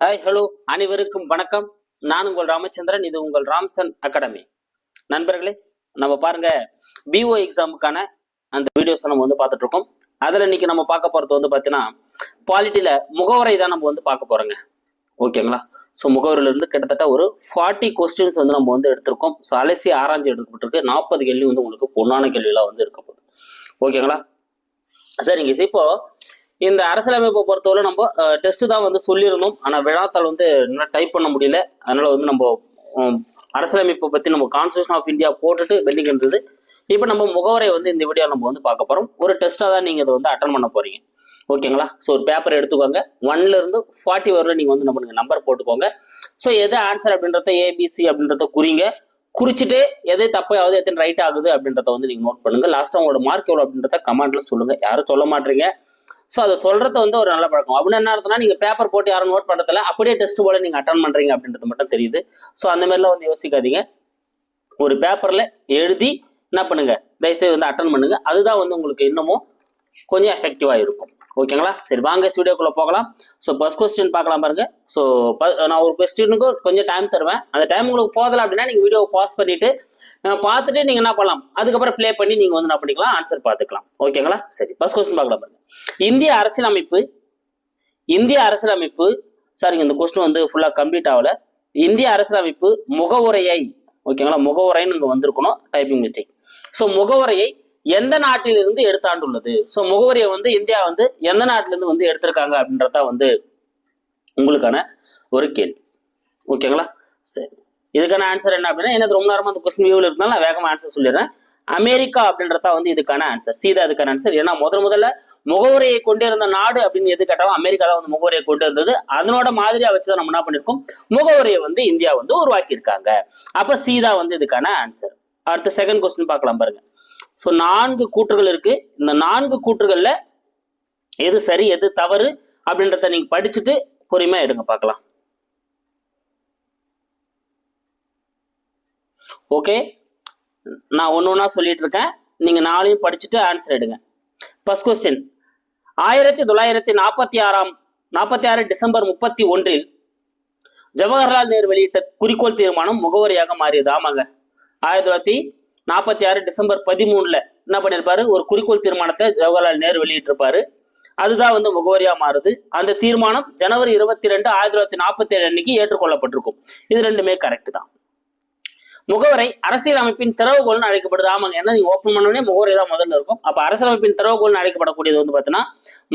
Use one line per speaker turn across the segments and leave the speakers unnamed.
Hi hello அனைவருக்கும் வணக்கம். நான் உங்கள் ராமச்சந்திரன். இது உங்கள் ராம்சன் அகாடமி. நண்பர்களே, நம்ம பாருங்க, பிஓ எக்ஸாமுக்கான அந்த வீடியோஸ் நம்ம பார்த்துட்டு இருக்கோம். அதில் இன்னைக்கு நம்ம பார்க்க போகிறது பார்த்தீங்கன்னா, பாலிட்டியில் முகவரை தான் நம்ம பார்க்க போகிறோங்க. ஓகேங்களா? ஸோ முகவரிலிருந்து கிட்டத்தட்ட ஒரு 40 கொஸ்டின்ஸ் நம்ம எடுத்திருக்கோம். ஸோ அலசி ஆராய்ச்சி எடுக்கப்பட்டிருக்கு. 40 கேள்வி உங்களுக்கு பொண்ணான கேள்வியெல்லாம் இருக்க போகுது. ஓகேங்களா? சரிங்க. இப்போ இந்த அரசியலமைப்பை பொறுத்தவரை நம்ம டெஸ்ட் தான் சொல்லியிருந்தோம். ஆனால் வினாத்தாள் டைப் பண்ண முடியல. அதனால நம்ம அரசியலமைப்பை பற்றி நம்ம கான்ஸ்டியூஷன் ஆஃப் இந்தியா போட்டுட்டு பெண்டிங் இருந்தது. இப்போ நம்ம முகவரை இந்த வீடியோ நம்ம பார்க்க போகிறோம். ஒரு டெஸ்ட்டாக தான் நீங்கள் இதை அட்டன் பண்ண போகிறீங்க. ஓகேங்களா? ஸோ ஒரு பேப்பர் எடுத்துக்கோங்க. 1ல இருந்து 40 வரல நீங்கள் என்ன பண்ணுங்க, நம்பர் போட்டுக்கோங்க. ஸோ எது ஆன்சர் அப்படின்றத ஏபிசி அப்படின்றத குறிங்க. குறிச்சிட்டு எது தப்பாவது எத்தனை ரைட் ஆகுது அப்படின்றத நீங்கள் நோட் பண்ணுங்க. லாஸ்ட்டாக உங்களோட மார்க் எவ்வளோ அப்படின்றத கமெண்ட்ல சொல்லுங்க. யாரும் சொல்ல மாட்டீங்க. ஸோ அதை சொல்றது ஒரு நல்ல பழக்கம். அப்படின்னு என்ன அர்த்தம்னா, நீங்க பேப்பர் போட்டு யாரும் நோட் பண்றதில்ல, அப்படியே டெஸ்ட் போல நீங்க அட்டன் பண்றீங்க அப்படின்றது மட்டும் தெரியுது. ஸோ அந்த மாதிரிலாம் யோசிக்காதீங்க. ஒரு பேப்பர்ல எழுதி என்ன பண்ணுங்க, தயவுசெய்து அட்டன் பண்ணுங்க. அதுதான் உங்களுக்கு இன்னமும் கொஞ்சம் எஃபெக்டிவா இருக்கும். ஓகேங்களா? சரி, வாங்க வீடியோக்குள்ள போகலாம். ஸோ ஃபர்ஸ்ட் கொஸ்டின் பார்க்கலாம் பாருங்க. ஸோ நான் ஒரு கொஸ்டினுக்கு கொஞ்சம் டைம் தருவேன். அந்த டைம் உங்களுக்கு போதலை அப்படின்னா நீங்க வீடியோ பாஸ் பண்ணிட்டு பார்த்துட்டு நீங்க என்ன பண்ணலாம், அதுக்கப்புறம் பிளே பண்ணி நீங்க என்ன பண்ணிக்கலாம், ஆன்சர் பார்த்துக்கலாம். ஓகேங்களா? சரி, ஃபர்ஸ்ட் கொஸ்டின் பார்க்கலாம் பாருங்க. இந்திய அரசியலமைப்பு சாரிங்க, இந்த கொஸ்டின் ஃபுல்லா கம்ப்ளீட் ஆகல. இந்திய அரசியலமைப்பு முகவுரையை, ஓகேங்களா, முகவுரைன்னு இங்க வந்திருக்கணும், டைப்பிங் மிஸ்டேக். ஸோ முகவுரையை எந்த நாட்டிலிருந்து எடுத்தாண்டுள்ளது? ஸோ முகவரியை இந்தியா எந்த நாட்டிலிருந்து எடுத்திருக்காங்க அப்படின்றத உங்களுக்கான ஒரு கேள்வி. ஓகேங்களா? சரி, இதுக்கான ஆன்சர் என்ன அப்படின்னா, எனக்கு ரொம்ப நேரமா அந்த கொஸ்டின் வியூவில் இருந்தாலும் நான் வேகமாக ஆன்சர் சொல்லிடுறேன். அமெரிக்கா அப்படின்றத இதுக்கான ஆன்சர். சீதா இதுக்கான ஆன்சர். ஏன்னா முதல்ல முகவரியை கொண்டு இருந்த நாடு அப்படின்னு எது கேட்டாலும் அமெரிக்கா தான் முகவரியை கொண்டு இருந்தது. அதனோட மாதிரியா வச்சுதான் நம்ம என்ன பண்ணிருக்கோம், முகவரியை இந்தியா உருவாக்கி இருக்காங்க. அப்ப சீதா இதுக்கான ஆன்சர். அடுத்த செகண்ட் கொஸ்டின் பார்க்கலாம் பாருங்க. ஸோ 4 கூற்றுகள் இருக்கு. இந்த 4 கூற்றுகள்ல எது சரி எது தவறு அப்படின்றத நீங்க படிச்சுட்டு பொறுமையா எடுங்க, பார்க்கலாம். ஓகே, நான் ஒன்னொன்னா சொல்லிட்டு இருக்கேன், நீங்க 4ஐயும் படிச்சுட்டு ஆன்சர் எடுங்க. First question, 1946 December 31 Jawaharlal Nehru வெளியிட்ட குறிக்கோள் தீர்மானம் முகவரியாக மாறியது. ஆமாங்க, 1946 டிசம்பர் 13 என்ன பண்ணிருப்பாரு, ஒரு குறிக்கோள் தீர்மானத்தை ஜவஹர்லால் நேரு வெளியிட்டிருப்பாரு. அதுதான் முகவரியா மாறுது. அந்த தீர்மானம் ஜனவரி 22, 1947 அன்னைக்கு ஏற்றுக்கொள்ளப்பட்டிருக்கும். இது ரெண்டுமே கரெக்ட் தான். முகவரை அரசியலமைப்பின் திறவுகோல்னு அழைக்கப்படுது. ஆமாங்க, ஏன்னா நீங்க ஓப்பன் பண்ணோடனே முகவரி தான் முதல்ல இருக்கும். அப்ப அரசியலமைப்பின் திறவுகோல்னு அழைக்கப்படக்கூடியது பார்த்தீங்கன்னா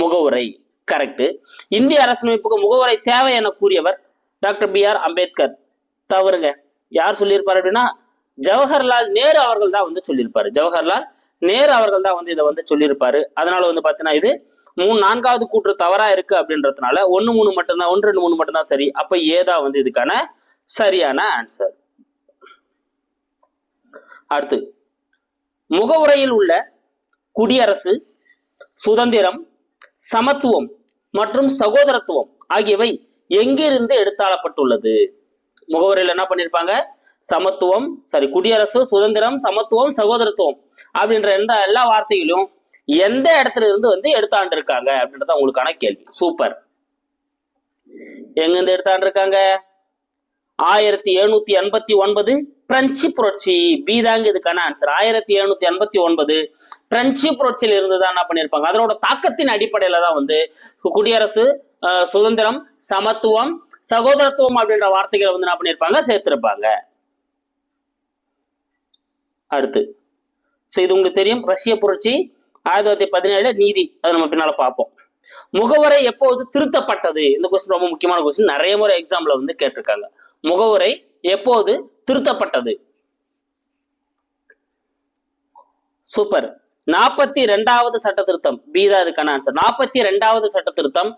முகவுரை. கரெக்ட். இந்திய அரசியலமைப்புக்கு முகவரை தேவை என கூறியவர் டாக்டர் BR அம்பேத்கர். தவறுங்க. யார் சொல்லியிருப்பாரு அப்படின்னா, ஜவஹர்லால் நேரு அவர்கள் தான் சொல்லியிருப்பாரு. ஜவஹர்லால் நேரு அவர்கள் தான் இதை சொல்லியிருப்பாரு. அதனால பார்த்தீங்கன்னா இது 4வது கூற்று தவறா இருக்கு அப்படின்றதுனால 1, 3 மட்டும்தான், 1, 2, 3 மட்டும்தான் சரி. அப்ப ஏதான் இதுக்கான சரியான ஆன்சர். அடுத்து, முகவுரையில் உள்ள குடியரசு, சுதந்திரம், சமத்துவம் மற்றும் சகோதரத்துவம் ஆகியவை எங்கிருந்து எடுத்தாளப்பட்டுள்ளது? முகவுரையில் என்ன பண்ணிருப்பாங்க, சமத்துவம், குடியரசு, சுதந்திரம், சமத்துவம், சகோதரத்துவம் அப்படின்ற எல்லா வார்த்தைகளையும் எந்த இடத்துல இருந்து எடுத்தாண்டு இருக்காங்க அப்படின்றத உங்களுக்கான கேள்வி. சூப்பர். எங்கிருந்து எடுத்தாண்டு இருக்காங்க? 1789 பிரெஞ்சு புரட்சி. பி தாங்க இதுக்கான ஆன்சர். 1789 பிரெஞ்சு புரட்சியில் இருந்துதான் என்ன பண்ணிருப்பாங்க, அதனோட தாக்கத்தின் அடிப்படையில தான் குடியரசு, சுதந்திரம், சமத்துவம், சகோதரத்துவம் அப்படின்ற வார்த்தைகளை என்ன பண்ணிருப்பாங்க, சேர்த்திருப்பாங்க. அடுத்து, இது உங்களுக்கு தெரியும், ரஷ்ய புரட்சி 1917 நீதி. அதை நம்ம பின்னால பார்ப்போம். முகவரை எப்போது திருத்தப்பட்டது? இந்த கொஸ்டின் ரொம்ப முக்கியமான கொஸ்டின், நிறைய முறை எக்ஸாம்ல கேட்டிருக்காங்க. முகவரை எப்போது திருத்தப்பட்டது? சூப்பர். 42வது சட்ட திருத்தம். பி தான் இதுக்கான ஆன்சர். 42வது சட்ட திருத்தம்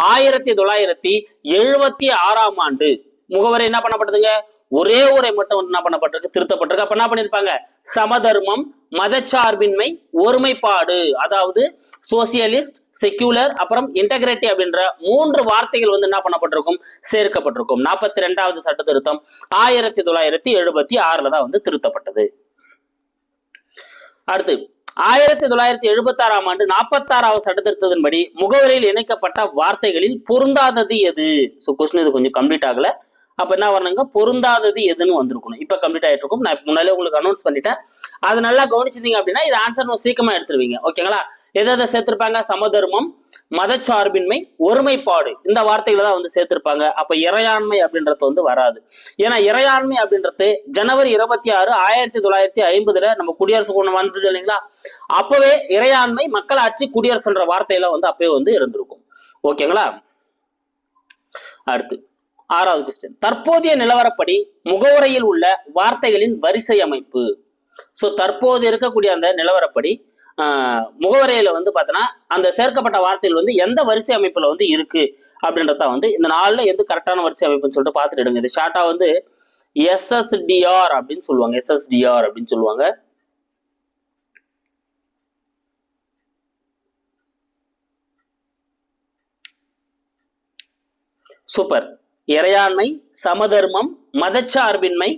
1976ஆம் ஆண்டு. முகவரை என்ன பண்ணப்பட்டதுங்க, ஒரே ஒரு மட்டும் என்ன பண்ணப்பட்டிருக்கு, திருத்தப்பட்டிருக்கு. அப்ப என்ன பண்ணிருப்பாங்க, சமதர்மம், மதச்சார்பின்மை, ஒருமைப்பாடு, அதாவது சோசியலிஸ்ட், செக்யூலர், அப்புறம் இன்டெகிரிட்டி அப்படின்ற 3 வார்த்தைகள் என்ன பண்ணப்பட்டிருக்கும், சேர்க்கப்பட்டிருக்கும். 42வது சட்ட திருத்தம் 1976 தான் திருத்தப்பட்டது. அடுத்து, 1976ஆம் ஆண்டு 46வது சட்டத்திருத்தத்தின்படி முகவரியில் இணைக்கப்பட்ட வார்த்தைகளில் பொருந்தாதது எது? ஸோ கொஸ்டின் இது கொஞ்சம் கம்ப்ளீட் ஆகல. அப்ப என்ன வரணுங்க, பொருந்தாதது எதுன்னு வந்திருக்கணும். இப்ப கம்ப்ளீட் ஆயிட்டு இருக்கும். நான் முன்னாலே உங்களுக்கு அனௌன்ஸ் பண்ணிட்டேன். அது நல்லா கவனிச்சிருந்தீங்க அப்படின்னா இது ஆன்சர் சீக்கிரமா எடுத்துருவீங்க. ஓகேங்களா? எதை சேர்த்திருப்பாங்க? சமதர்மம், மதச்சார்பின்மை, ஒருமைப்பாடு, இந்த வார்த்தைகளை தான் வந்து சேர்த்திருப்பாங்க. அப்ப இறையாண்மை அப்படின்றது வந்து வராது. ஏன்னா இறையாண்மை அப்படின்றது ஜனவரி 26, 1950 நம்ம குடியரசு கொண்டு வந்தது இல்லைங்களா? அப்பவே இறையாண்மை, மக்களாட்சி, குடியரசுன்ற வார்த்தையெல்லாம் வந்து அப்பவே வந்து இருந்திருக்கும். ஓகேங்களா? அடுத்து 6வது கொஸ்டின். தற்போதைய நிலவரப்படி முகவுரையில் உள்ள வார்த்தைகளின் வரிசை அமைப்பு. ஸோ தற்போது இருக்கக்கூடிய அந்த நிலவரப்படி முகவரையில வந்து பார்த்தோன்னா அந்த சேர்க்கப்பட்ட வார்த்தைகள் வந்து எந்த வரிசை அமைப்புல வந்து இருக்கு அப்படின்றத வந்து இந்த நாளில் எது கரெக்டான வரிசை அமைப்புன்னு சொல்லிட்டு பார்த்துட்டு எடுங்க. இது ஷார்ட்டா வந்து எஸ்எஸ்டிஆர் அப்படின்னு சொல்லுவாங்க. எஸ்எஸ்டிஆர் அப்படின்னு சொல்லுவாங்க. சூப்பர். இறையாண்மை, சமதர்மம், மதச்சார்பின்மை,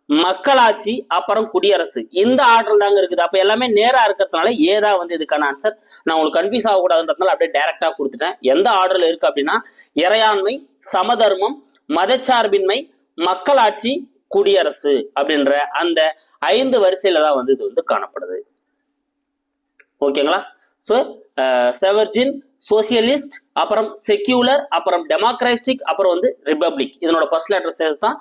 மக்களாட்சி, அப்புறம் குடியரசு, இந்த ஆர்டர் தாங்க இருக்குது. அப்ப எல்லாமே நேரா இருக்கிறதுனால ஏதா வந்து இதுக்கான ஆன்சர். நான் உங்களுக்கு கன்ஃபியூஸ் ஆகக்கூடாதுன்றதுனால அப்படியே டைரக்டா கொடுத்துட்டேன். எந்த ஆர்டர்ல இருக்கு அப்படின்னா இறையாண்மை, சமதர்மம், மதச்சார்பின்மை, மக்களாட்சி, குடியரசு அப்படின்ற அந்த 5 வரிசையில தான் வந்து இது வந்து காணப்படுது. ஓகேங்களா? ஸோ செவர்ஜின், சோசியலிஸ்ட், அப்புறம் செக்யூலர், அப்புறம் டெமோக்ராட்டிக், அப்புறம் வந்து ரிபப்ளிக், இதனோட ஃபர்ஸ்ட் லெட்டர் சேர்ஸ் தான்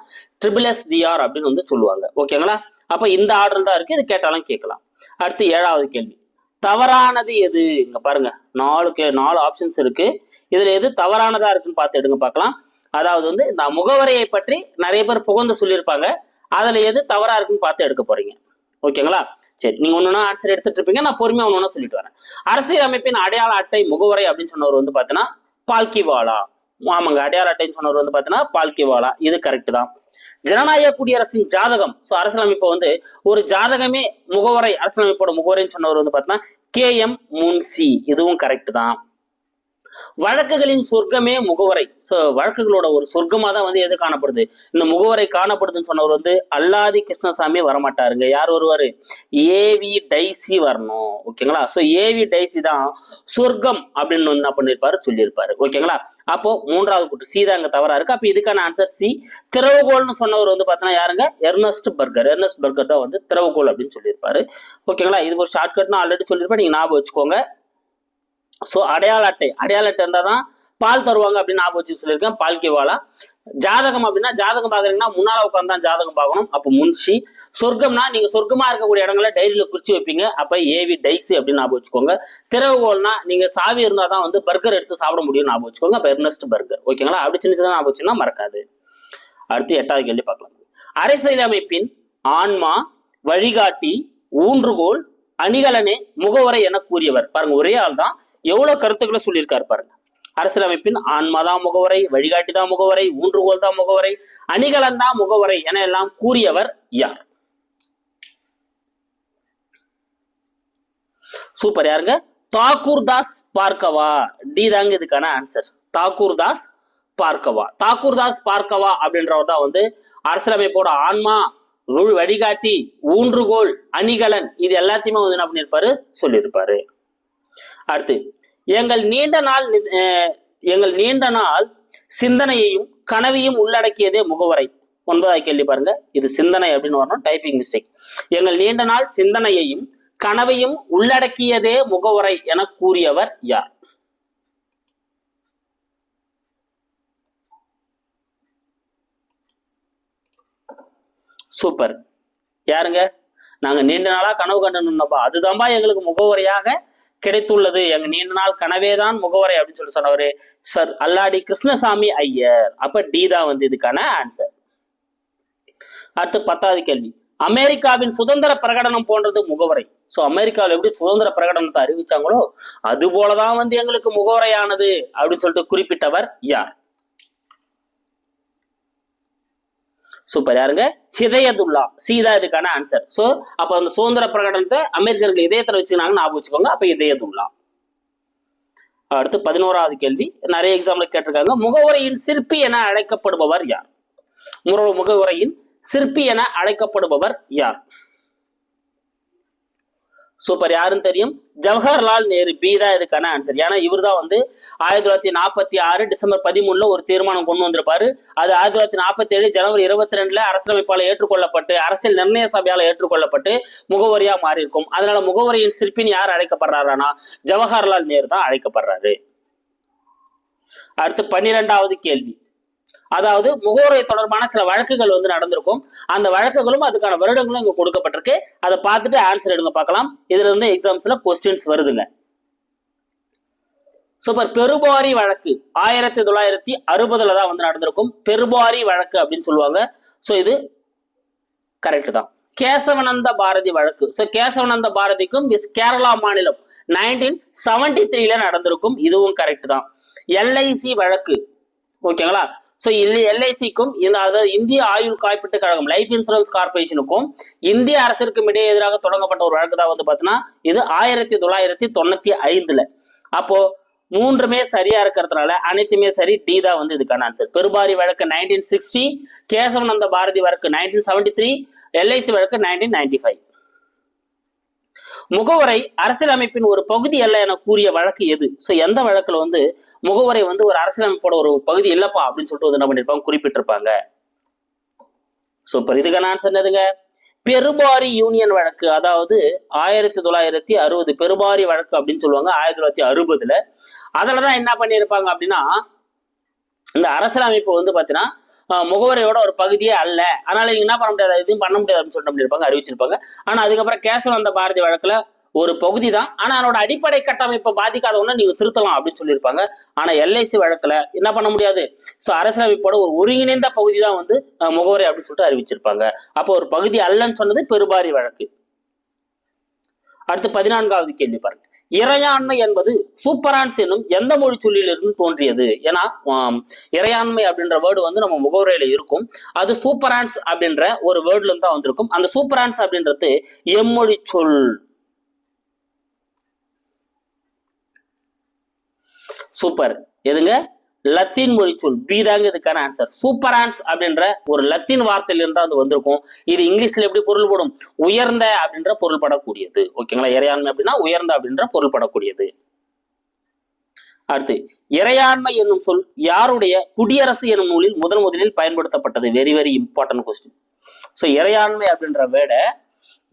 SSSDR அப்படின்னு வந்து சொல்லுவாங்க. ஓகேங்களா? அப்ப இந்த ஆர்டர் தான் இருக்கு. இது கேட்டாலும் கேட்கலாம். அடுத்து 7வது கேள்வி. தவறானது எது? இங்க பாருங்க 4 ஆப்ஷன்ஸ் இருக்கு. இதுல எது தவறானதா இருக்குன்னு பார்த்து எடுங்க பார்க்கலாம். அதாவது வந்து இந்த முகவரையை பற்றி நிறைய பேர் புகழ்ந்து சொல்லியிருப்பாங்க. அதுல எது தவறா இருக்குன்னு பார்த்து எடுக்க போறீங்க. ஓகேங்களா? சரி, நீங்க ஒன்னொன்னா ஆன்சர் எடுத்துட்டு இருப்பீங்க. நான் பொறுமையா ஒன்னொன்னா சொல்லிட்டு வரேன். அரசியல் அமைப்பின் அடையாள அட்டை முகவரை அப்படின்னு சொன்னவர் வந்து பாத்தீங்கன்னா பால்கிவாலா. ஆமாங்க, அடையாள அட்டைன்னு சொன்னவர் வந்து பாத்தீங்கன்னா பால்கிவாலா. இது கரெக்ட் தான். ஜனநாயக குடியரசின் ஜாதகம். ஸோ அரசியலமைப்பை வந்து ஒரு ஜாதகமே முகவரை, அரசியலமைப்போட முகவரைன்னு சொன்னவர் வந்து பாத்தீங்கன்னா KM முன்சி. இதுவும் கரெக்ட் தான். வழக்குகளின் சொர்க்கமே முகவரை. ஸோ வழக்குகளோட ஒரு சொர்க்கமா தான் வந்து எது காணப்படுது, இந்த முகவரை காணப்படுதுன்னு சொன்னவர் வந்து அல்லாதி கிருஷ்ணசாமி வரமாட்டாருங்க. யார் வருவாரு? ஏவி டைசி வரணும். ஓகேங்களா? ஸோ ஏவி டைசி தான் சொர்க்கம் அப்படின்னு வந்து என்ன பண்ணிருப்பாரு, சொல்லியிருப்பாரு. ஓகேங்களா? அப்போ 3வது கூட்டு சி தான் அங்க தவறா இருக்கு. அப்ப இதுக்கான ஆன்சர் சி. திறவுகோல்னு சொன்னவர் வந்து பாத்தீங்கன்னா யாருங்க? Ernst burger. எர்னஸ்ட் பர்கர் தான் வந்து திறவுகோல் அப்படின்னு சொல்லியிருப்பாரு. ஓகேங்களா? இது ஒரு ஷார்ட்கட் நான் ஆல்ரெடி சொல்லியிருப்பேன், நீங்க ஞாபகம் வச்சுக்கோங்க. ஸோ அடையாள அட்டை இருந்தால் தான் பால் தருவாங்க அப்படின்னு ஞாபகம் வச்சு சொல்லியிருக்கேன், பால்கிவாலா. ஜாதகம் அப்படின்னா ஜாதகம் பார்க்குறீங்கன்னா முன்னால உட்காந்து தான் ஜாதகம் பார்க்கணும், அப்போ முன்ஷி. சொர்க்கம்னா நீங்க சொர்க்கமா இருக்கக்கூடிய இடங்களை டைரியில குறிச்சு வைப்பீங்க, அப்ப ஏவி டைசி அப்படின்னு ஞாபகம் வச்சுக்கோங்க. திறவுகோல்னா நீங்க சாவி இருந்தால் தான் வந்து பர்கர் எடுத்து சாப்பிட முடியும் ஞாபகம் வச்சுக்கோங்க, அப்ப எர்னஸ்ட் பர்கர். ஓகேங்களா? அப்படி சின்ன ஞாபகம் வச்சுன்னா மறக்காது. அடுத்து 8வது கேள்வி பார்க்கலாம். அரசியலமைப்பின் ஆன்மா, வழிகாட்டி, ஊன்றுகோல், அணிகலனே முகவரை என கூறியவர். பாருங்க, ஒரே ஆள் தான் எவ்வளவு கருத்துக்களை சொல்லியிருக்காரு பாருங்க. அரசியலமைப்பின் ஆன்மாதான் முகவரை, வழிகாட்டி தான் முகவரை, ஊன்றுகோல் தான் முகவரை, அணிகலன் தான் முகவரை என எல்லாம் கூறியவர் யார்? சூப்பர். யாருங்க? தாக்கூர் தாஸ் பார்க்கவா. டி தாங்க இதுக்கான ஆன்சர். தாக்கூர் தாஸ் பார்க்கவா. தாக்கூர் தாஸ் பார்க்கவா அப்படின்றவர் தான் வந்து அரசியலமைப்போட ஆன்மா, வழிகாட்டி, ஊன்றுகோல், அணிகலன் இது எல்லாத்தையுமே வந்து என்ன பண்ணியிருப்பாரு, சொல்லியிருப்பாரு. அடுத்து எங்கள் நீண்ட நாள் சிந்தனையையும் கனவையும் உள்ளடக்கியதே முகவரை. 9வது கேள்வி பாருங்க. இது சிந்தனை அப்படின்னு வரணும், டைப்பிங் மிஸ்டேக். எங்கள் நீண்ட நாள் சிந்தனையையும் கனவையும் உள்ளடக்கியதே முகவரை என கூறியவர் யார்? சூப்பர். யாருங்க? நாங்க நீண்ட நாளா கனவு கண்டோம்ப்பா, அதுதான்பா எங்களுக்கு முகவரையாக கிடைத்துள்ளது, எங்க நீண்ட நாள் கனவேதான் முகவரை அப்படின்னு சொல்லி சொன்னவரு சார் அல்லாடி கிருஷ்ணசாமி ஐயர். அப்ப டி தான் வந்து இதுக்கான ஆன்சர். அடுத்து 10வது கேள்வி. அமெரிக்காவின் சுதந்திர பிரகடனம் போன்றது முகவரை. சோ அமெரிக்காவில் எப்படி சுதந்திர பிரகடனத்தை அறிவிச்சாங்களோ அது போலதான் வந்து எங்களுக்கு முகவரையானது அப்படின்னு சொல்லிட்டு குறிப்பிட்டவர் யார்? சூப்பர். யாருங்க? ஹிதயதுல்லா. சீதா இதுக்கான ஆன்சர். சோ அப்ப அந்த சுதந்திர பிரகடனத்தை அமெரிக்கர்கள் இதயத்துல வச்சுக்கிறாங்க, ஞாபகம் வச்சுக்கோங்க. அப்ப ஹிதயதுல்லா. அடுத்து 11வது கேள்வி. நிறைய எக்ஸாம்ல கேட்டிருக்காங்க. முகவரையின் சிற்பி என அழைக்கப்படுபவர் யார்? முகவரையின் சிற்பி என அழைக்கப்படுபவர் யார்? சூப்பர், யாருன்னு தெரியும், ஜவஹர்லால் நேரு. பி தான் இதுக்கான ஆன்சர். ஏன்னா இவர் தான் வந்து 1946 டிசம்பர் 13 ஒரு தீர்மானம் கொண்டு வந்திருப்பாரு. அது 1947 ஜனவரி 22 அரசியலமைப்பால் ஏற்றுக்கொள்ளப்பட்டு அரசியல் நிர்ணய சபையால் ஏற்றுக்கொள்ளப்பட்டு முகவரியா மாறி இருக்கும். அதனால முகவரியின் சிற்பின்னு யார் அழைக்கப்படுறாருன்னா ஜவஹர்லால் நேரு தான் அழைக்கப்படுறாரு. அடுத்து 12வது கேள்வி. அதாவது முகவரி தொடர்பான சில வழக்குகள் வந்து நடந்திருக்கும். அந்த வழக்குகளும் அதுக்கான வருடங்களும் இங்க கொடுக்கப்பட்டிருக்கு. அதை பார்த்துட்டு ஆன்சர் எடுங்க பார்க்கலாம். இதுல இருந்து எக்ஸாம்ஸ்ல கொஸ்டின்ஸ் வருதுங்க. சூப்பர். பெருபாரி வழக்கு 1960 தான் வந்து நடந்திருக்கும். பெருபாரி வழக்கு அப்படின்னு சொல்லுவாங்க. சோ இது கரெக்ட் தான். கேசவனந்த பாரதி வழக்கு. சோ கேசவனந்த பாரதிக்கும் கேரளா மாநிலம் 1973 நடந்திருக்கும். இதுவும் கரெக்ட் தான். எல்ஐசி வழக்கு, ஓகேங்களா. ஸோ எல்ஐசிக்கும் அதாவது இந்திய ஆயுள் காப்பீட்டு கழகம் லைஃப் இன்சூரன்ஸ் கார்பரேஷனுக்கும் இந்திய அரசிற்கும் இடையே எதிராக தொடங்கப்பட்ட ஒரு வழக்கு தான் வந்து பார்த்தீங்கன்னா இது 1995. அப்போ மூன்றுமே சரியா இருக்கிறதுனால அனைத்துமே சரி. டி தான் வந்து இதுக்கான ஆன்சர். பெருபாரி வழக்கு 1960, கேசவனந்த பாரதி வழக்கு 1973, எல்ஐசி வழக்கு 1995. முகவரை அரசியலமைப்பின் ஒரு பகுதி அல்ல என கூறிய வழக்கு எது? ஸோ எந்த வழக்குல வந்து முகவரை வந்து ஒரு அரசியலமைப்போட ஒரு பகுதி இல்லப்பா அப்படின்னு சொல்லிட்டு என்ன பண்ணிருப்பாங்க, குறிப்பிட்டிருப்பாங்க. சூப்பர். இதுக்கான ஆன்சர் என்னதுங்க? பெருபாரி யூனியன் வழக்கு. அதாவது 1960 பெருபாரி வழக்கு அப்படின்னு சொல்லுவாங்க. 1960 அதுலதான் என்ன பண்ணியிருப்பாங்க அப்படின்னா இந்த அரசியலமைப்பு வந்து பாத்தீங்கன்னா முகவரையோட ஒரு பகுதியே அல்ல, அதனால நீங்க என்ன பண்ண முடியாது, எதுவும் பண்ண முடியாது அப்படின்னு சொல்லிட்டு இருப்பாங்க, அறிவிச்சிருப்பாங்க. ஆனா அதுக்கப்புறம் கேசவனந்த பாரதி வழக்குல ஒரு பகுதி தான், ஆனா அதனோட அடிப்படை கட்டமைப்பை பாதிக்காதவன நீங்க திருத்தலாம் அப்படின்னு சொல்லியிருப்பாங்க. ஆனா எல்ஐசி வழக்குல என்ன பண்ண முடியாது. ஸோ அரசியலமைப்போட ஒரு ஒருங்கிணைந்த பகுதி தான் வந்து முகவரை அப்படின்னு சொல்லிட்டு அறிவிச்சிருப்பாங்க. அப்போ ஒரு பகுதி அல்லன்னு சொன்னது பெருபாரி வழக்கு. அடுத்து 14வது கேள்வி பாருங்க. இறையாண்மை என்பது சூப்பரான்ஸ் என்னும் எந்த மொழி சொல்லிலிருந்து தோன்றியது? ஏன்னா இறையாண்மை அப்படின்ற வேர்டு வந்து நம்ம முகவரையில இருக்கும். அது சூப்பரான்ஸ் அப்படின்ற ஒரு வேர்ட்ல இருந்து தான் வந்திருக்கும். அந்த சூப்பரான்ஸ் அப்படின்றது எம்மொழி சொல். சூப்பர். எதுங்க? லத்தீன் மொழி சொல். பி தாங்க இதுக்கான ஆன்சர். சூப்பரான்ஸ் அப்படின்ற ஒரு லத்தீன் வார்த்தையில இருந்தா அது வந்திருக்கும். இது இங்கிலீஷ்ல எப்படி பொருள்படும்? உயர்ந்த அப்படின்ற பொருள்படக்கூடியது. ஓகேங்களா. இறையாண்மை அப்படின்னா உயர்ந்த அப்படின்ற பொருள்படக்கூடியது. அடுத்து இறையாண்மை என்னும் சொல் யாருடைய குடியரசு என்னும் நூலில் முதலில் பயன்படுத்தப்பட்டது? Very very important question. So இறையாண்மை அப்படின்ற வேர்ட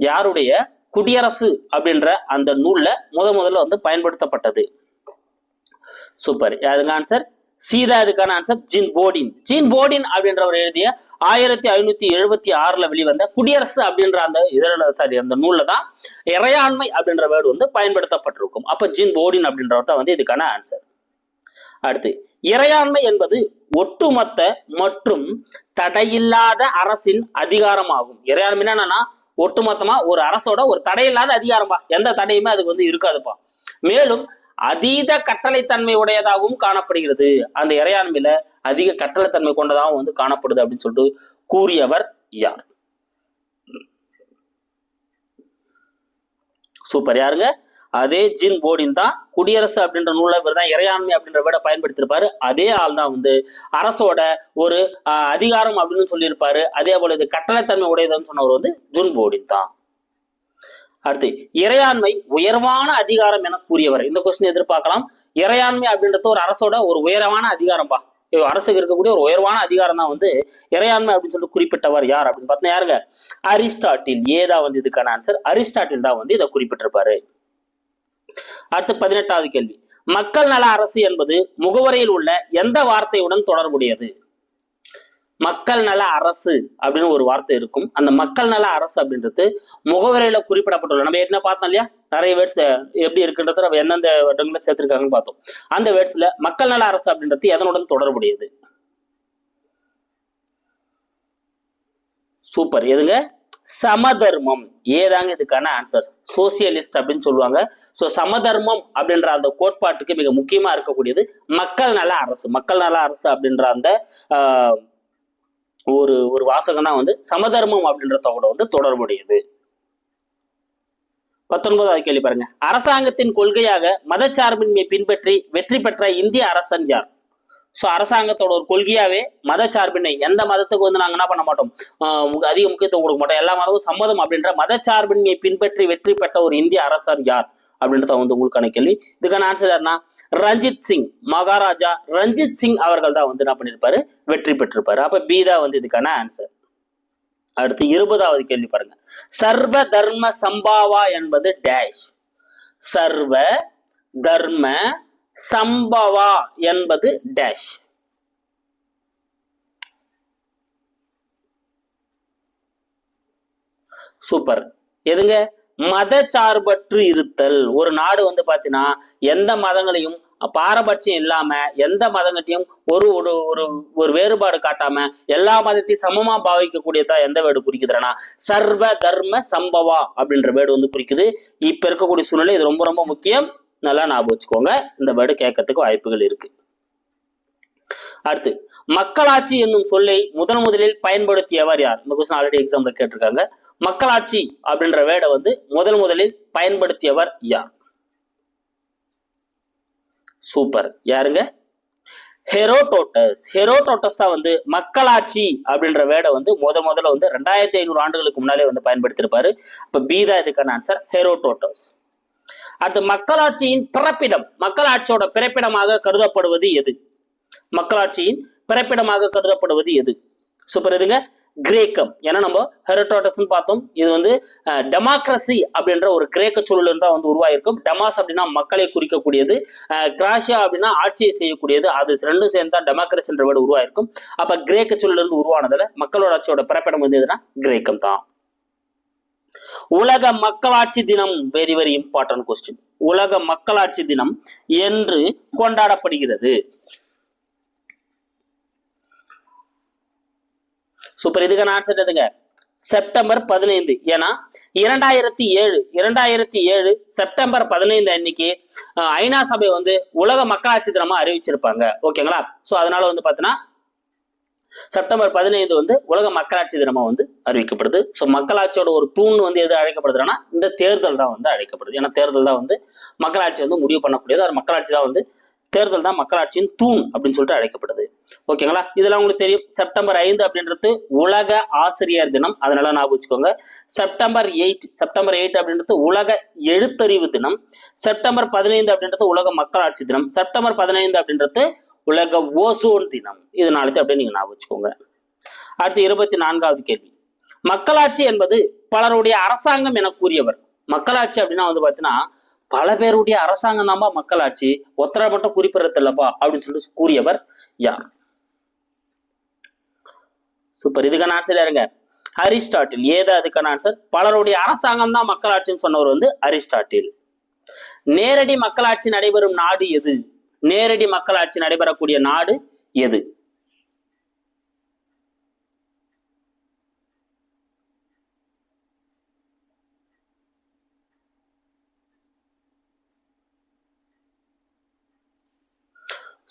யாருடைய குடியரசு அப்படின்ற அந்த நூல்ல முதல்ல வந்து பயன்படுத்தப்பட்டது? சூப்பர். அதுக்கு ஆன்சர் சீதா. இதுக்கான ஆன்சர் ஜீன் போர்டின். ஜீன் போர்டின் அப்படின்றவர் எழுதிய 1576 வெளிவந்த குடியரசு அப்படின்ற அந்த அந்த நூல்ல தான் இறையாண்மை அப்படின்ற வேர்டு வந்து பயன்படுத்தப்பட்டிருக்கும். அப்ப ஜீன் போர்டின் அப்படின்றவர் தான் வந்து இதுக்கான ஆன்சர். அடுத்து இறையாண்மை என்பது ஒட்டுமொத்த மற்றும் தடையில்லாத அரசின் அதிகாரம் ஆகும். இறையாண்மைன்னா என்னன்னா ஒட்டுமொத்தமா ஒரு அரசோட ஒரு தடையில்லாத அதிகாரம்பா, எந்த தடையுமே அதுக்கு வந்து இருக்காதுப்பா. மேலும் அதீத கட்டளைத்தன்மை உடையதாகவும் காணப்படுகிறது. அந்த இறையாண்மையில அதிக கட்டளைத்தன்மை கொண்டதாகவும் வந்து காணப்படுது அப்படின்னு சொல்லிட்டு கூறியவர் யார்? சூப்பர். யாருங்க? அதே ஜீன் போர்டின் தான். குடியரசு அப்படின்ற நூலை இவர் தான் இறையாண்மை அப்படின்ற வேர்டை பயன்படுத்தியிருப்பாரு. அதே ஆள் தான் வந்து அரசோட ஒரு அதிகாரம் அப்படின்னு சொல்லியிருப்பாரு. அதே போல இது கட்டளைத்தன்மை உடையதுன்னு சொன்னவர் வந்து ஜீன் போர்டின் தான். அடுத்து இறையாண்மை உயர்வான அதிகாரம் என கூறியவர். இந்த கொஸ்டின் எதிர்பார்க்கலாம். இறையாண்மை அப்படின்றது ஒரு அரசோட ஒரு உயரமான அதிகாரம்பா. அரசுக்கு இருக்கக்கூடிய ஒரு உயர்வான அதிகாரம் தான் வந்து இறையாண்மை அப்படின்னு சொல்லிட்டு குறிப்பிட்டவர் யார் அப்படின்னு பார்த்தா யாருங்க? அரிஸ்டாட்டில். ஏதா வந்து இதுக்கான ஆன்சர். அரிஸ்டாட்டில் தான் வந்து இதை குறிப்பிட்டிருப்பாரு. அடுத்து 18வது கேள்வி. மக்கள் நல அரசு என்பது முகவரையில் உள்ள எந்த வார்த்தையுடன் தொடர்புடையது? மக்கள் நல அரசு அப்படின்னு ஒரு வார்த்தை இருக்கும். அந்த மக்கள் நல அரசு அப்படின்றது முகவரையில குறிப்பிடப்பட்டுள்ள, நம்ம என்ன பார்த்தோம் இல்லையா, நிறைய வேர்ட்ஸ் எப்படி இருக்குன்றத நம்ம எந்தெந்த இடங்களை சேர்த்திருக்காங்கன்னு பார்த்தோம். அந்த வேர்ட்ஸ்ல மக்கள் நல அரசு அப்படின்றது எதனுடன் தொடர்புடையது? சூப்பர். எதுங்க? சமதர்மம். ஏதாங்க இதுக்கான ஆன்சர். சோசியலிஸ்ட் அப்படின்னு சொல்லுவாங்க. ஸோ சமதர்மம் அப்படின்ற அந்த கோட்பாட்டுக்கு மிக முக்கியமா இருக்கக்கூடியது மக்கள் நல அரசு. மக்கள் நல அரசு அப்படின்ற அந்த ஒரு வாசகம் தான் வந்து சமதர்மம் அப்படின்றதோட வந்து தொடர்புடையது. 19வது கேள்வி பாருங்க. அரசாங்கத்தின் கொள்கையாக மதச்சார்பின்மை பின்பற்றி வெற்றி பெற்ற இந்திய அரசன் யார்? ஸோ அரசாங்கத்தோட ஒரு கொள்கையாவே மதச்சார்பின்மை, எந்த மதத்துக்கு வந்து நாங்க என்ன பண்ண மாட்டோம், அதிக முக்கியத்துவம் கொடுக்க மாட்டோம், எல்லா மதமும் சம்மதம் அப்படின்ற மதச்சார்பின்மையை பின்பற்றி வெற்றி பெற்ற ஒரு இந்திய அரசர் யார் அப்படின்றத வந்து உங்களுக்கான கேள்வி. இதுக்கான ஆன்சர் யாருன்னா ரஞ்சித் சிங், மகாராஜா ரஞ்சித் சிங் அவர்கள் தான் வந்து என்ன பண்ணிருப்பாரு, வெற்றி பெற்றிருப்பாரு. அப்ப பி தான் வந்து இதுக்கான ஆன்சர். அடுத்து 20வது கேள்வி பாருங்க. சர்வ தர்ம சம்பாவா என்பது டேஷ். சர்வ தர்ம சம்பவா என்பது டேஷ். சூப்பர். எதுங்க? மதச்சார்பற்று இருத்தல். ஒரு நாடு வந்து பாத்தீங்கன்னா எந்த மதங்களையும் பாரபட்சம் இல்லாம எந்த மதங்களையும் ஒரு ஒரு ஒரு ஒரு வேறுபாடு காட்டாம எல்லா மதத்தையும் சமமா பாவிக்கக்கூடியதா எந்த வேர்டு குறிக்குதுன்னா சர்வ தர்ம சம்பவா அப்படின்ற வேர்டு வந்து குறிக்குது. இப்ப இருக்கக்கூடிய சூழ்நிலை இது ரொம்ப ரொம்ப முக்கியம், நல்லா ஞாபகம் வச்சுக்கோங்க. இந்த வேர்டு கேட்கறதுக்கு வாய்ப்புகள் இருக்கு. அடுத்து மக்களாட்சி என்னும் சொல்லை முதலில் பயன்படுத்தியவர் யார்? இந்த கொஸ்டின் ஆல்ரெடி எக்ஸாம்ல கேட்டிருக்காங்க. மக்களாட்சி அப்படின்ற வேர்டை வந்து முதலில் பயன்படுத்தியவர் யார்? சூப்பர். யாருங்க? ஹெரோடோட்டஸ். ஹெரோடோட்டஸ் தான் வந்து மக்களாட்சி அப்படின்ற வேர்டை வந்து முதல்ல வந்து 2500 ஆண்டுகளுக்கு முன்னாலே வந்து பயன்படுத்தியிருப்பாரு. அப்ப பி தான் இதுக்கான ஆன்சர், ஹெரோடோட்டஸ். அடுத்து மக்களாட்சியின் பிறப்பிடம். மக்களாட்சியோட பிறப்பிடமாக கருதப்படுவது எது? மக்களாட்சியின் பிறப்பிடமாக கருதப்படுவது எது? சூப்பர். எதுங்க? கிரேக்கம். ஏன்னா நம்ம ஹெரோடோட்டஸ் பார்த்தோம், இது வந்து டெமோக்ரஸி அப்படின்ற ஒரு கிரேக்க சூழல் இருந்தா வந்து உருவாயிருக்கும். டெமாஸ் அப்படின்னா மக்களை குறிக்கக்கூடியது, கிராஷியா அப்படின்னா ஆட்சியை செய்யக்கூடியது, அது ரெண்டும் சேர்ந்தா டெமோக்ரஸி என்ற வேர்டு உருவாயிருக்கும். அப்ப கிரேக்க சூழல் இருந்து உருவானதுல மக்களோட ஆட்சியோட பிறப்பிடம் வந்து எதுனா கிரேக்கம் தான். உலக மக்களாட்சி தினம், வெரி வெரி இம்பார்ட்டன்ட் கொஸ்டின். உலக மக்களாட்சி தினம் என்று கொண்டாடப்படுகிறது. சூப்பர். இதுக்கான ஆன்சர் எதுங்க? செப்டம்பர் 15. ஏன்னா 2007 செப்டம்பர் 15 அன்னைக்கு ஐநா சபை வந்து உலக மக்களாட்சி தினமா அறிவிச்சிருப்பாங்க. ஓகேங்களா? சோ அதனால வந்து பாத்தீங்கன்னா செப்டம்பர் 15 வந்து உலக மக்களாட்சி தினமா வந்து அறிவிக்கப்படுது. ஸோ மக்களாட்சியோட ஒரு தூண் வந்து எது அழைக்கப்படுதுன்னா இந்த தேர்தல் தான் வந்து அழைக்கப்படுது. ஏன்னா தேர்தல் தான் வந்து மக்களாட்சி வந்து முடிவு பண்ணக்கூடியது. அது மக்களாட்சி தான் வந்து, தேர்தல் தான் மக்களாட்சியின் தூண் அப்படின்னு சொல்லிட்டு அழைக்கப்படுது. ஓகேங்களா? இதெல்லாம் உங்களுக்கு தெரியும். செப்டம்பர் 5 அப்படின்றது உலக ஆசிரியர் தினம், அதனால ஞாபகம் வச்சுக்கோங்க. செப்டம்பர் 8 அப்படின்றது உலக எழுத்தறிவு தினம். செப்டம்பர் 15 அப்படின்றது உலக மக்களாட்சி தினம். செப்டம்பர் 15 அப்படின்றது உலக ஓசோன் தினம். இது நாளைக்கு அப்படியே நீங்க ஞாபகம் வச்சுக்கோங்க. அடுத்து 24வது கேள்வி. மக்களாட்சி என்பது பலருடைய அரசாங்கம் என கூறியவர். மக்களாட்சி அப்படின்னா வந்து பாத்தீங்கன்னா பல பேருடைய அரசாங்கம் தான்பா மக்களாட்சி, ஒத்தரை மட்டும் குறிப்பிடறது இல்லப்பா அப்படின்னு சொல்லிட்டு கூறியவர் யார்? சூப்பர். இதுக்கான ஆன்சர் யாருங்க? அரிஸ்டாட்டில். ஏதா அதுக்கான ஆன்சர்? பலருடைய அரசாங்கம் தான் மக்களாட்சின்னு சொன்னவர் வந்து அரிஸ்டாட்டில். நேரடி மக்களாட்சி நடைபெறும் நாடு எது? நேரடி மக்களாட்சி நடைபெறக்கூடிய நாடு எது?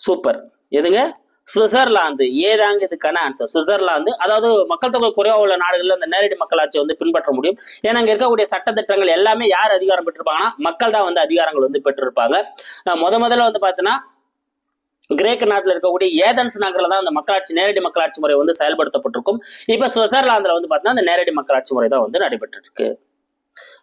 சூப்பர். எதுங்க? சுவிட்சர்லாந்து. ஏதாங்க இதுக்கான ஆன்சர்? சுவிட்சர்லாந்து. அதாவது மக்கள் தொகை குறைவா உள்ள நாடுகள்ல அந்த நேரடி மக்களாட்சியை வந்து பின்பற்ற முடியும். ஏன்னா இங்க இருக்கக்கூடிய சட்டத்திட்டங்கள் எல்லாமே யார் அதிகாரம் பெற்றிருப்பாங்கன்னா மக்கள் தான் வந்து அதிகாரங்கள் வந்து பெற்றிருப்பாங்க. முதல்ல வந்து பாத்தீங்கன்னா கிரேக்க நாட்டில் இருக்கக்கூடிய ஏதன்ஸ் நகரில் தான் அந்த மக்களாட்சி, நேரடி மக்களாட்சி முறை வந்து செயல்படுத்தப்பட்டிருக்கும். இப்ப சுவிட்சர்லாந்துல வந்து பாத்தீங்கன்னா அந்த நேரடி மக்களாட்சி முறை தான் வந்து நடைபெற்று இருக்கு.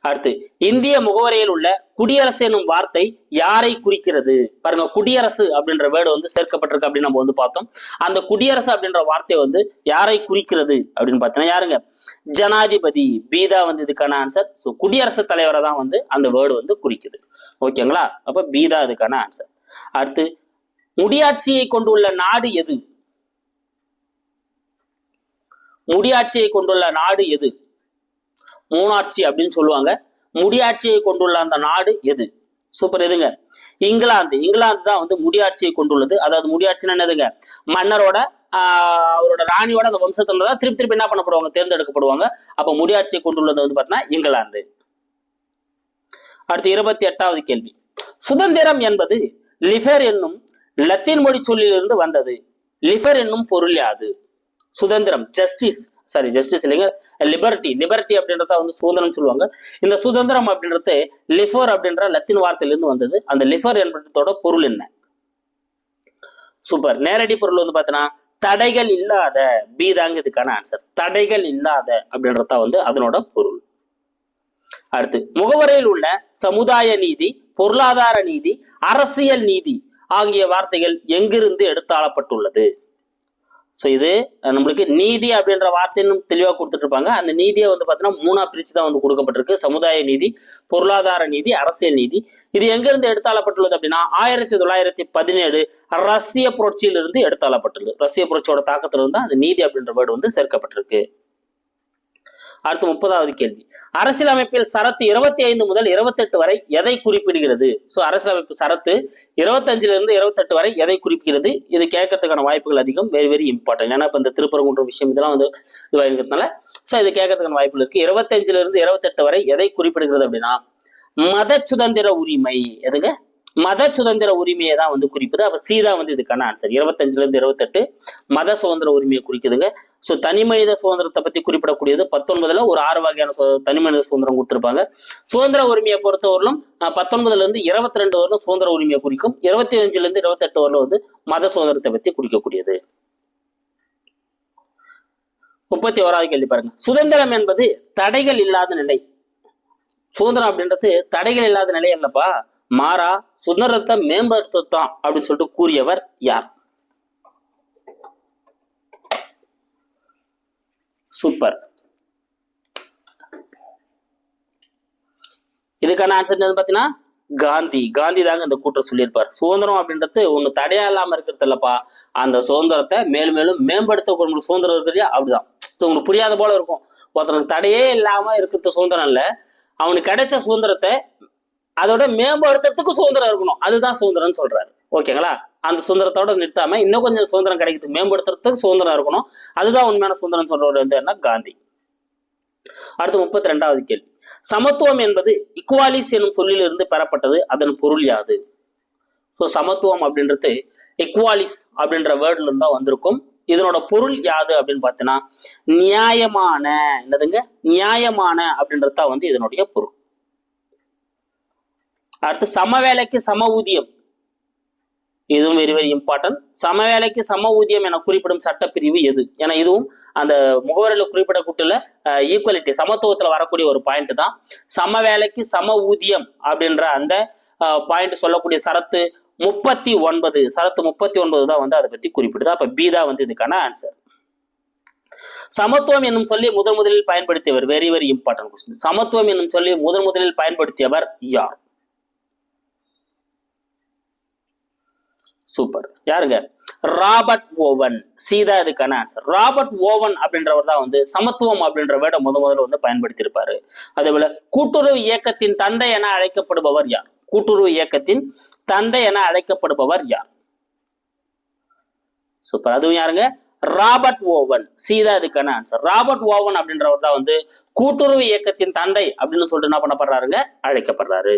அடுத்து இந்திய முகவரியில் உள்ள குடியரசு என்னும் வார்த்தை யாரை குறிக்கிறது? பாருங்க, குடியரசு அப்படின்ற வேர்டு வந்து சேர்க்கப்பட்டிருக்கு அப்படின்னு நம்ம வந்து பார்த்தோம். அந்த குடியரசு அப்படின்ற வார்த்தை வந்து யாரை குறிக்கிறது அப்படின்னு பார்த்தீங்கன்னா யாருங்க? ஜனாதிபதி. பீதா வந்து இதுக்கான ஆன்சர். ஸோ குடியரசுத் தலைவரை தான் வந்து அந்த வேர்டு வந்து குறிக்குது. ஓகேங்களா? அப்ப பீதா இதுக்கான ஆன்சர். அடுத்து முடியாட்சியை கொண்டுள்ள நாடு எது? முடியாட்சியை கொண்டுள்ள நாடு எது? மூணாட்சி அப்படின்னு சொல்லுவாங்க. முடியாட்சியை கொண்டுள்ள அந்த நாடு எது? சூப்பர். எதுங்க? இங்கிலாந்து. இங்கிலாந்து தான் வந்து முடியாட்சியை கொண்டுள்ளது. அதாவது முடியாட்சின்னா என்னதுங்க? மன்னரோட அவரோட ராணியோட அந்த வம்சத்துல தான் திருப்பி என்ன பண்ணப்படுவாங்க? தேர்ந்தெடுக்கப்படுவாங்க. அப்ப முடியாட்சியை கொண்டுள்ளது வந்து பார்த்தீங்கன்னா இங்கிலாந்து. அடுத்து 28வது கேள்வி. சுதந்திரம் என்பது லிபர் என்னும் லத்தீன் மொழி சொல்லிலிருந்து வந்தது. லிபர் என்னும் பொருள் யாது? சுதந்திரம், ஜஸ்டிஸ் இல்லைங்க, லிபர்ட்டி அப்படின்றத வந்து சுதந்திரம் சொல்லுவாங்க. இந்த சுதந்திரம் அப்படின்றது லிபர் அப்படின்ற லத்தீன் வார்த்தையிலிருந்து வந்தது. அந்த லிபர் என்பதோட பொருள் என்ன? சூப்பர். நேரடி பொருள் வந்து பார்த்தீங்கன்னா தடைகள் இல்லாத, பி தாங்க இதுக்கான ஆன்சர். தடைகள் இல்லாத அப்படின்றத வந்து அதனோட பொருள். அடுத்து முகவரையில் உள்ள சமுதாய நீதி, பொருளாதார நீதி, அரசியல் நீதி ஆகிய வார்த்தைகள் எங்கிருந்து எடுத்தாளப்பட்டுள்ளது? ஸோ இது நம்மளுக்கு நீதி அப்படின்ற வார்த்தைன்னு தெளிவாக கொடுத்துட்டு இருப்பாங்க. அந்த நீதியை வந்து பார்த்தீங்கன்னா மூணா பிரிச்சு தான் வந்து கொடுக்கப்பட்டிருக்கு. சமுதாய நீதி, பொருளாதார நீதி, அரசியல் நீதி. இது எங்கிருந்து எடுத்தாளப்பட்டுள்ளது அப்படின்னா 1917 ரஷ்ய புரட்சியிலிருந்து எடுத்தாளப்பட்டுள்ளது. ரஷ்ய புரட்சியோட தாக்கத்திலிருந்து அந்த நீதி அப்படின்ற வேர்டு வந்து சேர்க்கப்பட்டிருக்கு. அடுத்து 30வது கேள்வி. அரசியலமைப்பில் சரத்து 25 முதல் 28 வரை எதை குறிப்பிடுகிறது? ஸோ அரசியலமைப்பு சரத்து 25 28 வரை எதை குறிப்பிடுகிறது? இது கேட்கறதுக்கான வாய்ப்புகள் அதிகம். Very very important. ஏன்னா இப்போ இந்த திருப்பரங்குன்ற விஷயம் இதெல்லாம் வந்து இதுவாகிறதுனால ஸோ இது கேட்கறதுக்கான வாய்ப்புகள் இருக்கு. 25 28 வரை எதை குறிப்பிடுகிறது அப்படின்னா மத சுதந்திர உரிமை. எதுங்க? மத சுதந்திர உரிமையை தான் வந்து குறிப்புது. அப்ப சி தான் வந்து இதுக்கான ஆன்சர். 25 28 மத சுதந்திர உரிமையை குறிக்குதுங்க. ஸோ தனி மனித சுதந்திரத்தை பத்தி குறிப்பிடக்கூடியது 19 ஒரு 6 வகையான தனி மனித சுதந்திரம் கொடுத்திருப்பாங்க. சுதந்திர உரிமையை பொறுத்தவரையிலும் 19 22 வரலும் சுதந்திர உரிமையை குறிக்கும். 25 28 வரலும் வந்து மத சுதந்திரத்தை பத்தி குறிக்கக்கூடியது. 31வது கேள்வி பாருங்க. சுதந்திரம் என்பது தடைகள் இல்லாத நிலை. சுதந்திரம் அப்படின்றது தடைகள் இல்லாத நிலை அல்லப்பா, மாறா சுதந்திரத்தை மேம்படுத்தத்தான் அப்படின்னு சொல்லிட்டு கூறியவர் யார்? சூப்பர். இதுக்கான ஆன்சர் பாத்தீங்கன்னா காந்தி. காந்தி தாங்க இந்த கூற்றை சொல்லியிருப்பார். சுதந்திரம் அப்படின்றது ஒண்ணு தடையா இல்லாம இருக்கிறது இல்லப்பா, அந்த சுதந்திரத்தை மேலும் மேலும் மேம்படுத்த உங்களுக்கு சுதந்திரம் இருக்கிறியா அப்படிதான். உங்களுக்கு புரியாத போல இருக்கும். ஒருத்தனுக்கு தடையே இல்லாம இருக்கிறது சுதந்திரம் இல்ல, அவனுக்கு கிடைச்ச சுதந்திரத்தை அதோட மேம்படுத்துறதுக்கு சுதந்திரம் இருக்கணும், அதுதான் சுதந்திரம்னு சொல்றாரு. ஓகேங்களா? அந்த சுதந்திரத்தோட நிறுத்தாம இன்னும் கொஞ்சம் சுதந்திரம் கிடைக்கிறதுக்கு மேம்படுத்துறதுக்கு சுதந்திரம் இருக்கணும், அதுதான் உண்மையான சுதந்திரம் சொல்றவர் வந்து என்ன? காந்தி. அடுத்து 32வது கேள்வி. சமத்துவம் என்பது இக்குவாலிஸ் எனும் சொல்லிலிருந்து பெறப்பட்டது, அதன் பொருள் யாது? ஸோ சமத்துவம் அப்படின்றது இக்குவாலிஸ் அப்படின்ற வேர்ட்ல இருந்தா வந்திருக்கும். இதனோட பொருள் யாது அப்படின்னு பார்த்தீங்கன்னா நியாயமான. என்னதுங்க? நியாயமான அப்படின்றத வந்து இதனுடைய பொருள். அடுத்து சம வேலைக்கு சம ஊதியம். இதுவும் வெரி வெரி இம்பார்ட்டன்ட். சம வேலைக்கு சம ஊதியம் என குறிப்பிடும் சட்டப்பிரிவு எது? ஏன்னா இதுவும் அந்த முகவரியில் குறிப்பிடக்கூட்டுள்ள ஈக்குவலிட்டி சமத்துவத்தில் வரக்கூடிய ஒரு பாயிண்ட் தான். சம வேலைக்கு சம ஊதியம் அப்படின்ற அந்த பாயிண்ட் சொல்லக்கூடிய சரத்து 39. சரத்து 39 தான் வந்து அதை பத்தி குறிப்பிடுது. அப்ப பி தான் வந்து இதுக்கான ஆன்சர். சமத்துவம் என்னும் சொல்லி முதலில் பயன்படுத்தியவர், வெரி வெரி இம்பார்ட்டன்ட் கொஸ்டின். சமத்துவம் என்னும் சொல்லி முதலில் பயன்படுத்தியவர் யார்? சூப்பர். யாருங்க? Robert oven. சீதா இதுக்கான ஆன்சர். ராபர்ட் ஓவன் அப்படின்றவர் தான் வந்து சமத்துவம் அப்படின்ற வேர்டை முதல்ல வந்து பயன்படுத்தி இருப்பாரு. அதே போல கூட்டுறவு இயக்கத்தின் தந்தை என அழைக்கப்படுபவர் யார்? கூட்டுறவு இயக்கத்தின் தந்தை என அழைக்கப்படுபவர் யார்? சூப்பர். அதுவும் யாருங்க? Robert oven. சீதா இதுக்கான ஆன்சர். ராபர்ட் ஓவன் அப்படின்றவர் தான் வந்து கூட்டுறவு இயக்கத்தின் தந்தை அப்படின்னு சொல்லிட்டு என்ன பண்ணப்படுறாருங்க? அழைக்கப்படுறாரு.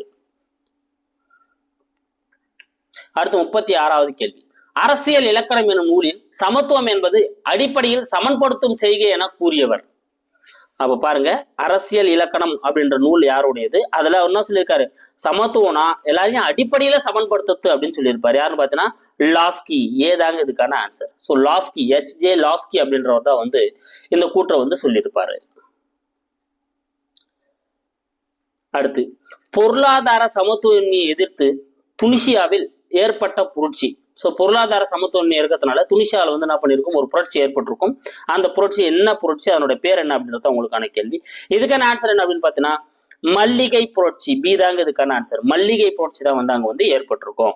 அடுத்து 36வது கேள்வி. அரசியல் இலக்கணம் எனும் நூலில் சமத்துவம் என்பது அடிப்படையில் சமன்படுத்தும் செய்கை என கூறியவர். அப்ப பாருங்க, அரசியல் இலக்கணம் அப்படின்ற நூல் யாருடையது? அதுல என்ன சொல்லியிருக்காரு? சமத்துவம்னா எல்லாரையும் அடிப்படையில சமன்படுத்துறது அப்படின்னு சொல்லியிருப்பாரு. யாருன்னு பாத்தீங்கன்னா லாஸ்கி. ஏதாங்க இதுக்கான answer. So Laski, HJ Laski அப்படின்றவர் தான் வந்து இந்த கூற்றை வந்து சொல்லியிருப்பாரு. அடுத்து பொருளாதார சமத்துவமின்மையை எதிர்த்து துனிசியாவில் ஏற்பட்ட புரட்சி. ஸோ பொருளாதார சமத்துவமின்மை இருக்கிறதுனால துனிசியாவில் வந்து என்ன பண்ணிருக்கும்? ஒரு புரட்சி ஏற்பட்டிருக்கும். அந்த புரட்சி என்ன புரட்சி, அதனுடைய பேர் என்ன அப்படின்றத உங்களுக்கான கேள்வி. இதுக்கான ஆன்சர் என்ன அப்படின்னு பார்த்தீங்கன்னா மல்லிகை புரட்சி. பி தாங்க இதுக்கான ஆன்சர். மல்லிகை புரட்சி தான் வந்து அங்க வந்து ஏற்பட்டிருக்கும்.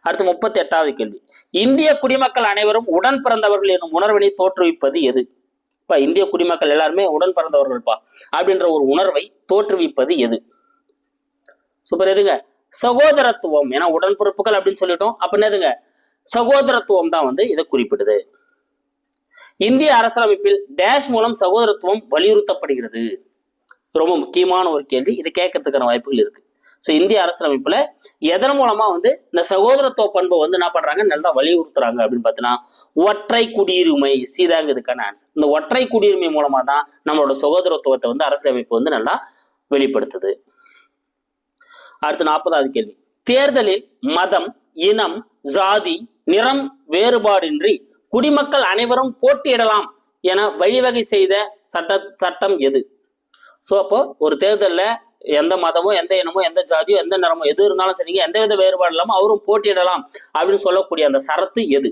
அடுத்து 38வது கேள்வி. இந்திய குடிமக்கள் அனைவரும் உடன் பிறந்தவர்கள் என்னும் உணர்வினை தோற்றுவிப்பது எது? இப்ப இந்திய குடிமக்கள் எல்லாருமே உடன் பிறந்தவர்கள்ப்பா அப்படின்ற ஒரு உணர்வை தோற்றுவிப்பது எது? சூப்பர். எதுங்க? சகோதரத்துவம். ஏன்னா உடன்பிறப்புகள் அப்படின்னு சொல்லிட்டோம். அப்ப என்னதுங்க? சகோதரத்துவம் தான் வந்து இதை குறிப்பிடுது. இந்திய அரசியலமைப்பில் டேஷ் மூலம் சகோதரத்துவம் வலியுறுத்தப்படுகிறது. ரொம்ப முக்கியமான ஒரு கேள்வி. இது கேட்கறதுக்கான வாய்ப்புகள் இருக்கு. ஸோ இந்திய அரசியலமைப்புல எதன் மூலமா வந்து இந்த சகோதரத்துவ பண்பை வந்து என்ன பண்றாங்க? நல்லா வலியுறுத்துறாங்க அப்படின்னு பார்த்தீங்கன்னா ஒற்றை குடியுரிமை. சீதாங்க இதுக்கான ஆன்சர். இந்த ஒற்றை குடியுரிமை மூலமா தான் நம்மளோட சகோதரத்துவத்தை வந்து அரசியலமைப்பு வந்து நல்லா வெளிப்படுத்துது. அடுத்து 40வது கேள்வி. தேர்தலில் மதம், இனம், ஜாதி, நிறம் வேறுபாடின்றி குடிமக்கள் அனைவரும் போட்டியிடலாம் என வழிவகை செய்த சட்டம் எது? சோ அப்போ ஒரு தேர்தலில் எந்த மதமோ எந்த இனமோ எந்த ஜாதியோ எந்த நிறமோ எது இருந்தாலும் சரிங்க, எந்த வித வேறுபாடு இல்லாம அவரும் போட்டியிடலாம் அப்படின்னு சொல்லக்கூடிய அந்த சரத்து எது?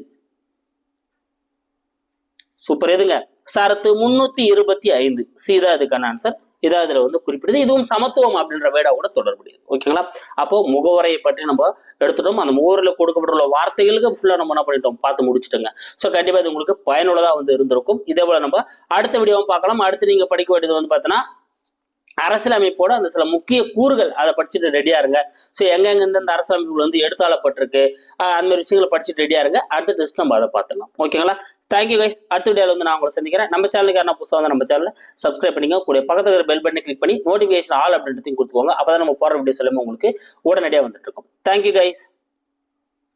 சூப்பர், எதுங்க? சரத்து 325. சீதா இதுக்கான ஆன்சர். இதான் இதுல குறிப்பிடுது. இதுவும் சமத்துவம் அப்படின்ற வேடா கூட தொடர்புடையது. ஓகேங்களா? அப்போ முகவரையை பற்றி நம்ம எடுத்துட்டோம். அந்த முகவரில் கொடுக்கப்பட்டுள்ள வார்த்தைகளுக்கு ஃபுல்லா நம்ம என்ன பண்ணிட்டோம், பார்த்து முடிச்சுட்டோங்க. ஸோ கண்டிப்பா இது உங்களுக்கு பயனுள்ளதா இருந்திருக்கும். இதே போல நம்ம அடுத்த வீடியோவும் பார்க்கலாம். அடுத்து நீங்க படிக்க வேண்டியது பார்த்தீங்கன்னா அரசியலமைப்போட அந்த சில முக்கிய கூறுகள், அதை படிச்சுட்டு ரெடியா இருங்க. ஸோ எங்கெங்க இந்த அரசியலமைப்புகள் எடுத்தாளப்பட்டிருக்கு, அந்த மாதிரி விஷயங்களை படிச்சுட்டு ரெடியா இருங்க. அடுத்த டெஸ்ட் நம்ம அதை பார்த்துக்கலாம். ஓகேங்களா? Thank you guys. அடுத்த வீடியோவில் நான் உங்களை சந்திக்கிறேன். நம்ம சேனலுக்கு யாரா புதுசாக நம்ம சேனலை சப்ஸ்கிரைப் பண்ணிங்க. கூட பக்கத்தில் இருக்கிற பெல் பட்டனை கிளிக் பண்ணி நோட்டிஃபிகேஷன் ஆல் அப்படின்றதையும் கொடுத்துக்கோங்க. அப்போ தான் நம்ம போகிற வீடியோஸ் எல்லாமே உங்களுக்கு உடனடியாக வந்துட்டு இருக்கும். Thank you guys.